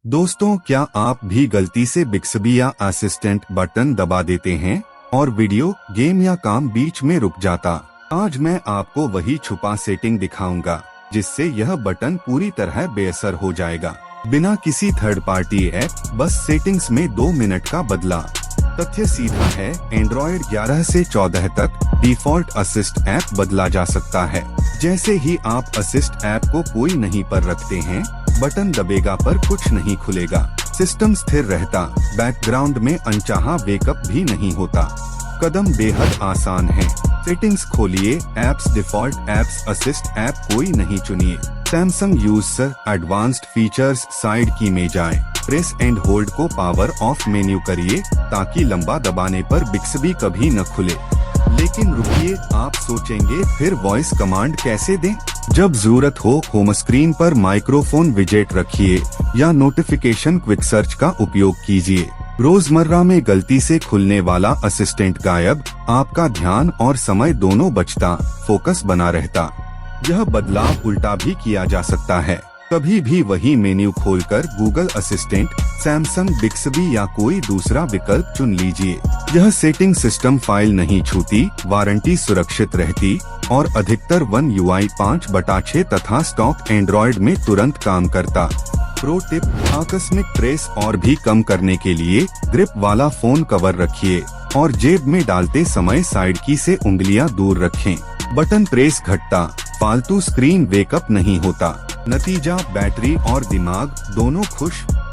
दोस्तों, क्या आप भी गलती से बिक्सबी या असिस्टेंट बटन दबा देते हैं और वीडियो, गेम या काम बीच में रुक जाता? आज मैं आपको वही छुपा सेटिंग दिखाऊंगा जिससे यह बटन पूरी तरह बेअसर हो जाएगा, बिना किसी थर्ड पार्टी ऐप। बस सेटिंग्स में 2 मिनट का बदला। तथ्य सीधा है, एंड्रॉयड 11 से 14 तक डिफॉल्ट असिस्ट ऐप बदला जा सकता है। जैसे ही आप असिस्ट ऐप को कोई नहीं पर रखते हैं, बटन दबेगा पर कुछ नहीं खुलेगा, सिस्टम स्थिर रहता, बैकग्राउंड में अनचाहा वेकअप भी नहीं होता। कदम बेहद आसान है। सेटिंग्स खोलिए, apps, default apps, assist app कोई नहीं चुनिए। Samsung user advanced features side की में जाएं। प्रेस एंड होल्ड को पावर ऑफ मेन्यू करिए ताकि लंबा दबाने पर बिक्सबी कभी न खुले। लेकिन रुकिए, आप सोचेंगे फिर वॉइस कमांड कैसे दें? जब जरूरत हो, होम स्क्रीन पर माइक्रोफोन विजेट रखिए या नोटिफिकेशन क्विक सर्च का उपयोग कीजिए। रोजमर्रा में गलती से खुलने वाला असिस्टेंट गायब, आपका ध्यान और समय दोनों बचता, फोकस बना रहता। यह बदलाव उल्टा भी किया जा सकता है। कभी भी वही मेन्यू खोलकर गूगल असिस्टेंट, सैमसंग, बिक्सबी या कोई दूसरा विकल्प चुन लीजिए। यह सेटिंग सिस्टम फाइल नहीं छूती, वारंटी सुरक्षित रहती और अधिकतर वन UI 5/6 तथा स्टॉक एंड्रॉयड में तुरंत काम करता। प्रो टिप, आकस्मिक ट्रेस और भी कम करने के लिए ग्रिप वाला फोन कवर रखिए और जेब में डालते समय साइड की से उंगलियां दूर रखें। बटन प्रेस घटता, फालतू स्क्रीन वेकअप नहीं होता। नतीजा, बैटरी और दिमाग दोनों खुश।